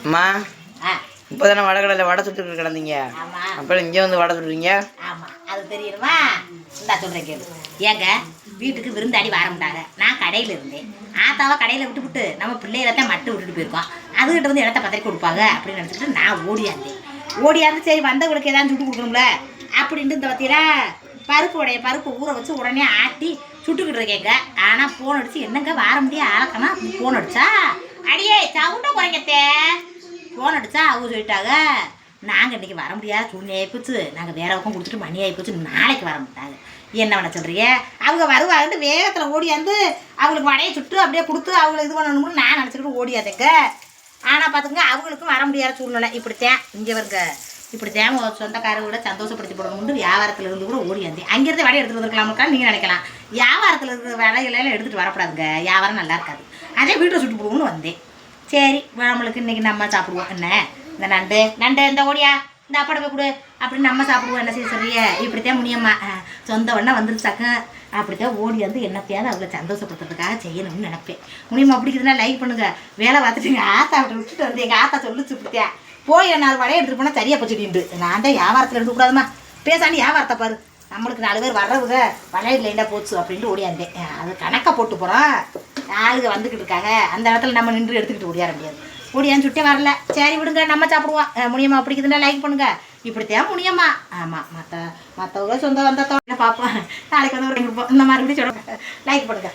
அம்மா இப்போ தானே வடகடலை வடை சுட்டு கிடந்தீங்க. அப்புறம் இங்கே வந்து வடை சுடுறீங்க. ஆமாம், அது தெரியணுமா? இந்தா சொல்கிறேன் கேளு. ஏங்க வீட்டுக்கு விருந்தாடி வரமாட்டாங்க. நான் கடையில் இருந்தேன். ஆத்தாவை கடையில் விட்டுவிட்டு நம்ம பிள்ளைகளத்தான் மட்டும் விட்டுட்டு போயிருக்கோம். அதுகிட்ட வந்து இடத்த பத்திரிக்கை கொடுப்பாங்க அப்படின்னு நினச்சிட்டு நான் ஓடியாந்து சரி வந்தவங்களுக்கு ஏதாவது சுட்டு கொடுக்கணும்ல அப்படின்ட்டு இந்த பற்றியில பருப்பு ஊற வச்சு உடனே ஆட்டி சுட்டுக்கிட்டு இருக்கேங்க. ஆனால் ஃபோன் அடிச்சு என்னங்க வார முடியாது ஆளக்கமா ஃபோன் அடிச்சா அடியே சவுண்டை குறைங்கத்தே ஃபோன் அடிச்சா அவங்க சொல்லிட்டாங்க நாங்கள் இன்றைக்கி வர முடியாது சூழ்நிலை ஆகிப்போச்சு, நாங்கள் வேற பக்கம் கொடுத்துட்டு மணி ஆகிப்போச்சு, நாளைக்கு வர மாட்டாங்க. என்ன பண்ண சொல்கிறீங்க? அவங்க வருவாங்கன்னு வேகத்தில் ஓடியாந்து அவங்களுக்கு வடையை சுட்டு அப்படியே கொடுத்து அவங்களுக்கு இது பண்ணணும்னு நான் நினச்சிக்கிட்டு ஓடியாதேங்க. ஆனால் பார்த்துங்க அவங்களுக்கும் வர முடியாத சூழ்நிலை. இப்படித்தான் இங்கே வருங்க, இப்படித்தான் சொந்தக்காரங்களோட சந்தோஷப்படுத்தி போடணும்னு வியாபாரத்தில் இருந்து கூட ஓடியாந்தேன். அங்கேருந்து வடை எடுத்துகிட்டு வந்துருக்கலாமுக்கா நீங்கள் நினைக்கலாம். வியாபாரத்தில் இருக்கிற வடைகளெல்லாம் எடுத்துகிட்டு வரக்கூடாதுங்க, வியாபாரம் நல்லா இருக்காது. அதே வீட்டில் சுட்டு போடுவோம்னு வந்தேன். சரி நம்மளுக்கு இன்றைக்கி நம்ம சாப்பிடுவோம். என்ன இந்த நண்டு இந்த ஓடியா இந்த அப்பாட போய் கொடு அப்படின்னு நம்ம சாப்பிடுவோம். என்ன செய்ய சொல்றிய? இப்படித்தான் முடியம்மா சொந்த வண்ணா வந்துருச்சாக்க அப்படித்தான் ஓடி வந்து என்னத்தையாவது அவளை சந்தோஷப்படுத்துறதுக்காக செய்யணும்னு நினைப்பேன். முடியுமா? பிடிக்குதுன்னா லைக் பண்ணுங்க. வேலை பார்த்துட்டு எங்கள் ஆத்தா விட்டுட்டு வந்து எங்கள் ஆத்தா சொல்லிச்சு இப்படித்தான் போய் 4 வடையை எடுத்துகிட்டு போனால் சரியாக போச்சுட்டு நான் தான் வியாபாரத்தில் எடுக்கக்கூடாதுமா பேசாண்டி வியாபாரத்தை பாரு நம்மளுக்கு 4 பேர் வர்றவுங்க வளையல் லைண்டாக போச்சு அப்படின்ட்டு ஓடியாந்தேன். அது கணக்காக போட்டு போகிறோம். ஆளுங்க வந்துக்கிட்டு இருக்காங்க. அந்த இடத்துல நம்ம நின்று எடுத்துக்கிட்டு ஓடியார முடியாது. ஓடியான்னு சுட்டே வரல. சரி விடுங்க நம்ம சாப்பிடுவோம். முடியுமா? பிடிக்குதுன்னா லைக் பண்ணுங்க. இப்படித்தான் முடியுமா? ஆமாம், மற்றவங்க சொந்த வந்தத்தோட பார்ப்போம். நாளைக்கு வந்து ஒரு கொடுப்போம். இந்த மாதிரி சொல்லுங்க. லைக் பண்ணுங்க.